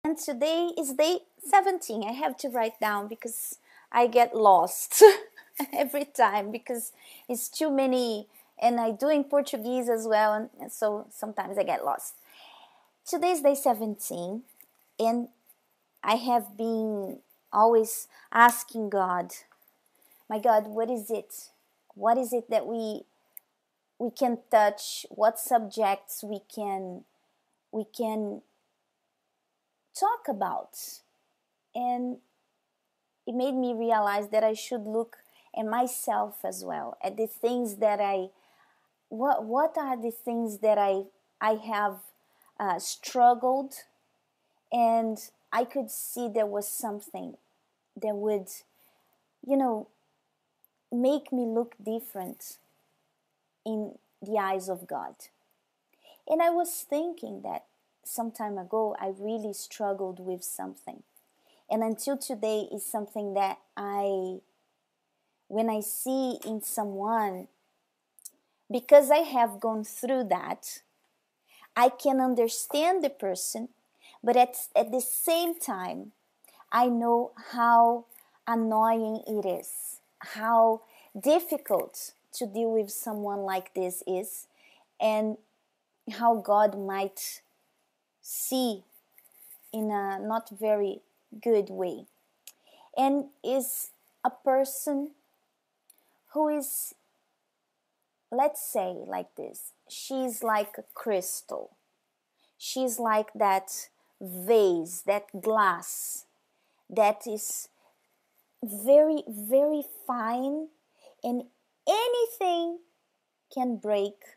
And today is day 17. I have to write down because I get lost every time because it's too many, and I do in Portuguese as well, and so sometimes I get lost. Today is day 17, and I have been always asking God, my God, what is it? What is it that we can touch? What subjects we can talk about? And it made me realize that I should look at myself as well, at the things that what are the things that I have struggled, and I could see there was something that would, make me look different in the eyes of God. And I was thinking that some time ago I really struggled with something. And until today is something that when I see in someone, because I have gone through that, I can understand the person, but at the same time, I know how annoying it is, how difficult to deal with someone like this is, and how God might see in a not very good way. And is a person who is, let's say like this, she's like a crystal. She's like that vase, that glass that is very, very fine, and anything can break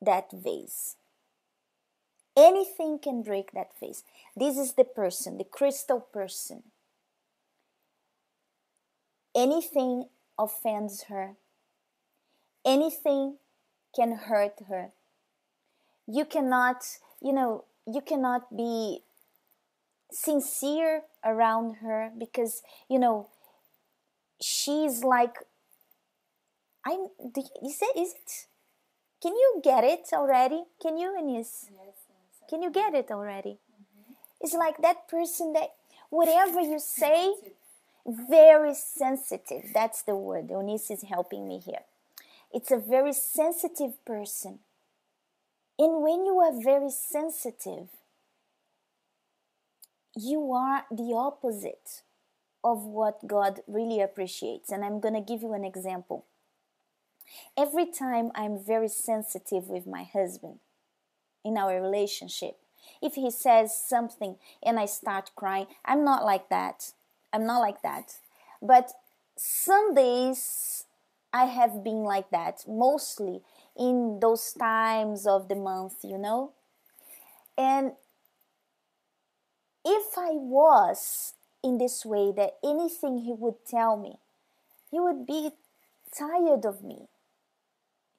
that vase. Anything can break that vase. This is the person, the crystal person. Anything offends her. Anything can hurt her. You cannot be sincere around her because, she's like, is it? Can you get it already? Can you, Anis? Yes. Can you get it already? Mm-hmm. It's like that person that whatever you say, very sensitive. That's the word. Eunice is helping me here. It's a very sensitive person. And when you are very sensitive, you are the opposite of what God really appreciates. And I'm going to give you an example. Every time I'm very sensitive with my husband in our relationship, if he says something and I start crying, I'm not like that. But some days I have been like that, mostly in those times of the month, And if I was in this way, that anything he would tell me, he would be tired of me.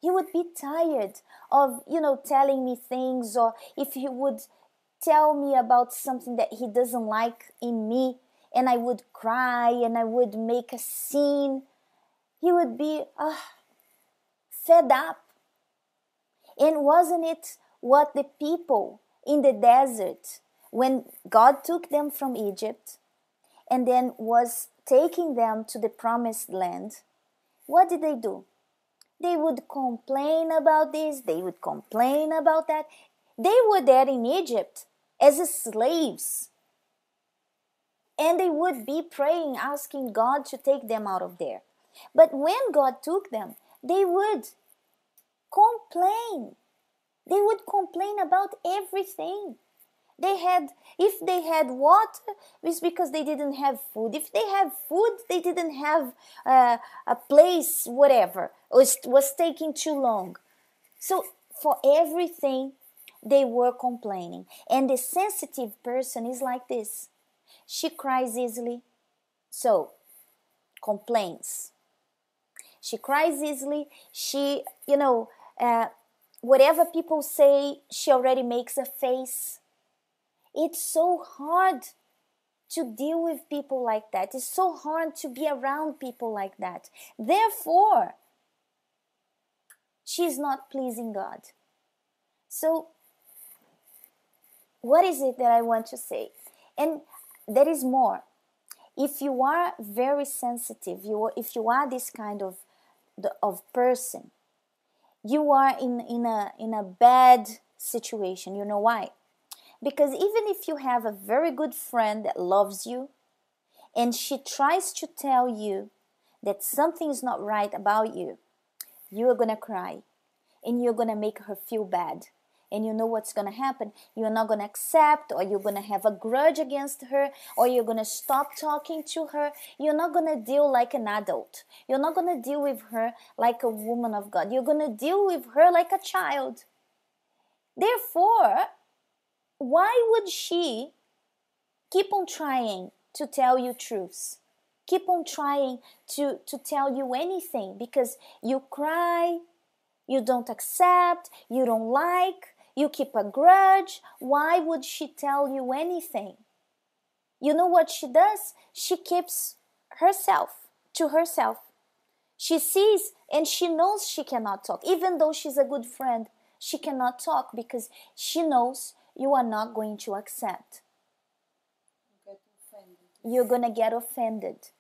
He would be tired of, telling me things, or if he would tell me about something that he doesn't like in me, and I would cry and I would make a scene, he would be fed up. And wasn't it what the people in the desert, when God took them from Egypt and then was taking them to the promised land, what did they do? They would complain about this, they would complain about that. They were there in Egypt as slaves. And they would be praying, asking God to take them out of there. But when God took them, they would complain. They would complain about everything. If they had water, it's because they didn't have food. If they have food, they didn't have a place, whatever. It was taking too long. So for everything, they were complaining. And the sensitive person is like this. She cries easily, so complains. She cries easily. She, whatever people say, she already makes a face. It's so hard to deal with people like that. It's so hard to be around people like that. Therefore, she's not pleasing God. So, what is it that I want to say? And there is more. If you are very sensitive, if you are this kind of person, you are in a bad situation. You know why? Because even if you have a very good friend that loves you, and she tries to tell you that something is not right about you, you are gonna cry, and you're gonna make her feel bad. And you know what's gonna happen? You're not gonna accept, or you're gonna have a grudge against her, or you're gonna stop talking to her. You're not gonna deal like an adult. You're not gonna deal with her like a woman of God. You're gonna deal with her like a child. Therefore, why would she keep on trying to tell you truths? Keep on trying to tell you anything, because you cry, you don't accept, you don't like, you keep a grudge. Why would she tell you anything? You know what she does? She keeps herself to herself. She sees and she knows she cannot talk. Even though she's a good friend, she cannot talk because she knows you are not going to accept. You're going to get offended.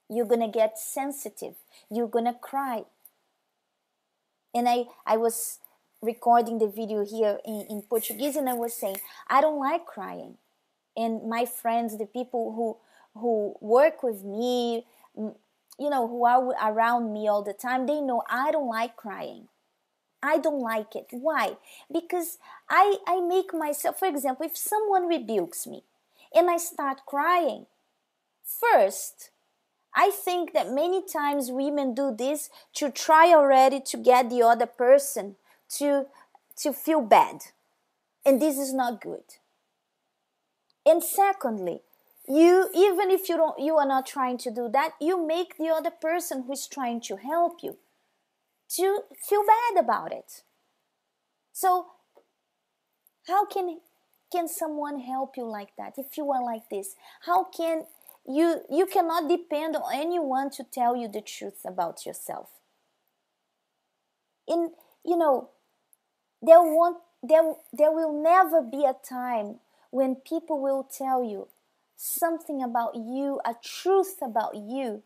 You're going to get sensitive. You're going to cry. And I was recording the video here in Portuguese, and I was saying, I don't like crying. And my friends, the people who work with me, you know, who are around me all the time, they know I don't like crying. I don't like it. Why? Because I make myself, for example, if someone rebukes me and I start crying, first, I think that many times women do this to try already to get the other person to feel bad. And this is not good. And secondly, you, even if you are not trying to do that, you make the other person who is trying to help you to feel bad about it. So how can someone help you like that if you are like this? How can you cannot depend on anyone to tell you the truth about yourself. In, you know, there will never be a time when people will tell you something about you, a truth about you,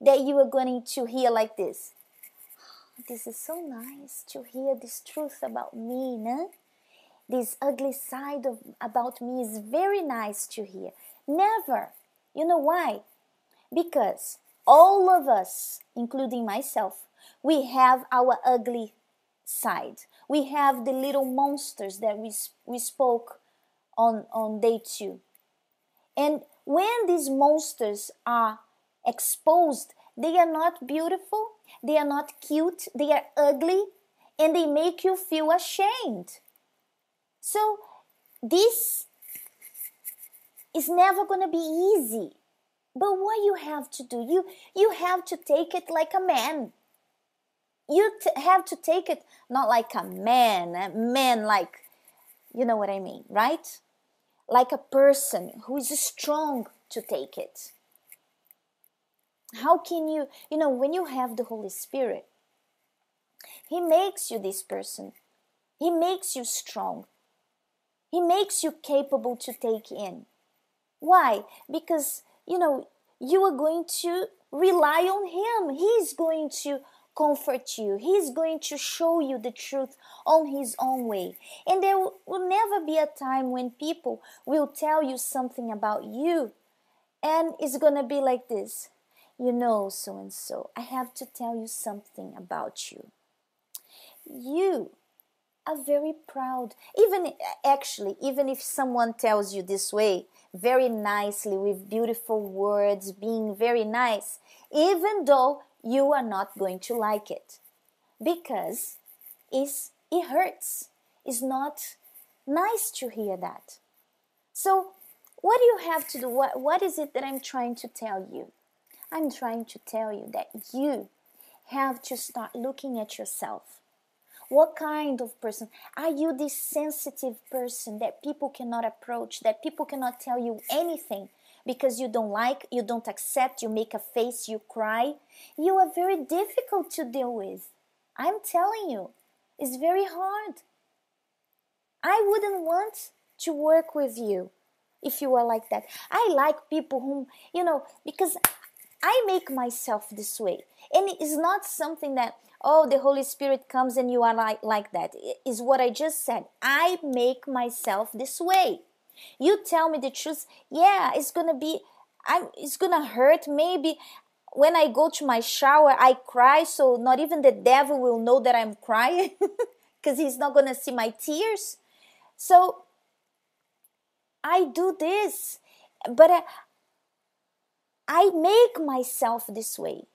that you are going to hear like this. This is so nice to hear this truth about me, no? This ugly side about me is very nice to hear. Never. You know why? Because all of us, including myself, we have our ugly side. We have the little monsters that we spoke on day 2. And when these monsters are exposed, they are not beautiful, they are not cute, they are ugly, and they make you feel ashamed. So this is never going to be easy. But what you have to do, you have to take it like a man. You have to take it not like a man like, you know what I mean, right? Like a person who is strong to take it. How can you know, when you have the Holy Spirit, He makes you this person. He makes you strong. He makes you capable to take in. Why? Because, you know, you are going to rely on Him. He's going to comfort you. He's going to show you the truth on His own way. And there will never be a time when people will tell you something about you, and it's going to be like this. You know, so and so, I have to tell you something about you. You are very proud. Even if someone tells you this way, very nicely, with beautiful words, being very nice, even though you are not going to like it, because it hurts. It's not nice to hear that. So what do you have to do? What is it that I'm trying to tell you? I'm trying to tell you that you have to start looking at yourself. What kind of person? Are you this sensitive person that people cannot approach, that people cannot tell you anything because you don't like, you don't accept, you make a face, you cry? You are very difficult to deal with. I'm telling you, it's very hard. I wouldn't want to work with you if you are like that. I like people whom, because I make myself this way. And it is not something that, oh, the Holy Spirit comes and you are like that. It is what I just said. I make myself this way. You tell me the truth, yeah, it's gonna hurt. Maybe when I go to my shower, I cry, so not even the devil will know that I'm crying because he's not gonna see my tears. So I do this, but I make myself this way.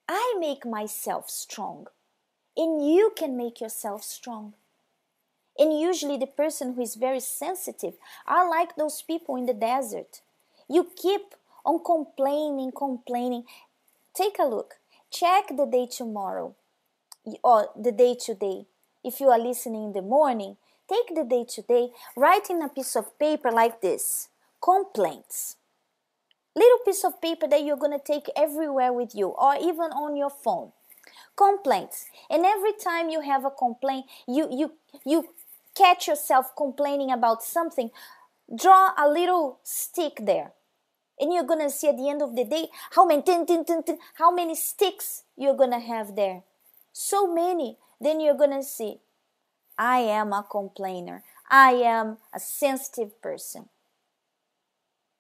I make myself strong. And you can make yourself strong. And usually the person who is very sensitive are like those people in the desert. You keep on complaining. Take a look. Check the day tomorrow or the day today. If you are listening in the morning, take the day today, write in a piece of paper like this. Complaints. Little piece of paper that you're going to take everywhere with you or even on your phone. Complaints. And every time you have a complaint, you catch yourself complaining about something, draw a little stick there. And you're going to see at the end of the day how many sticks you're going to have there. So many. Then you're going to see, I am a complainer. I am a sensitive person.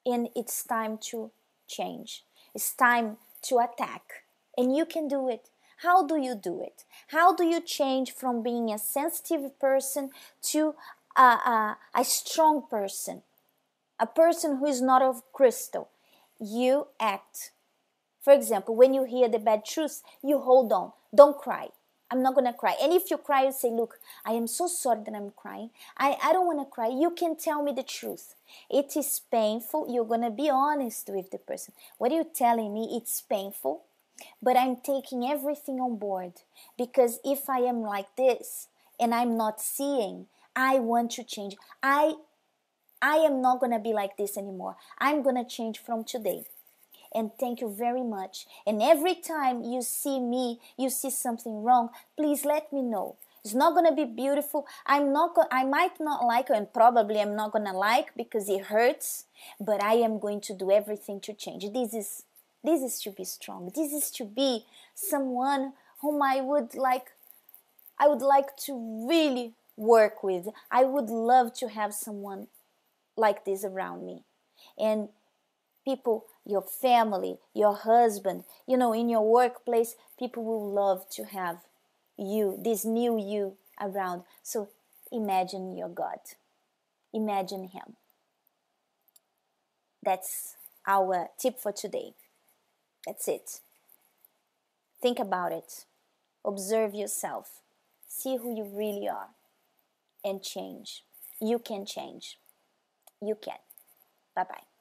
And it's time to change. It's time to attack. And you can do it. How do you do it? How do you change from being a sensitive person to a strong person? A person who is not of crystal. You act. For example, when you hear the bad truth, you hold on. Don't cry. I'm not going to cry. And if you cry, you say, look, I am so sorry that I'm crying. I don't want to cry. You can tell me the truth. It is painful. You're going to be honest with the person. What are you telling me? It's painful. But I'm taking everything on board. Because if I am like this and I'm not seeing, I want to change. I am not going to be like this anymore. I'm going to change from today. And thank you very much. And every time you see me, you see something wrong, please let me know. It's not going to be beautiful. I might not like it, and probably I'm not going to like because it hurts, but I am going to do everything to change. This is to be strong. This is to be someone whom I would like to really work with. I would love to have someone like this around me. And people, your family, your husband, in your workplace, people will love to have you, this new you around. So imagine your God. Imagine him. That's our tip for today. That's it. Think about it. Observe yourself. See who you really are. And change. You can change. You can. Bye-bye.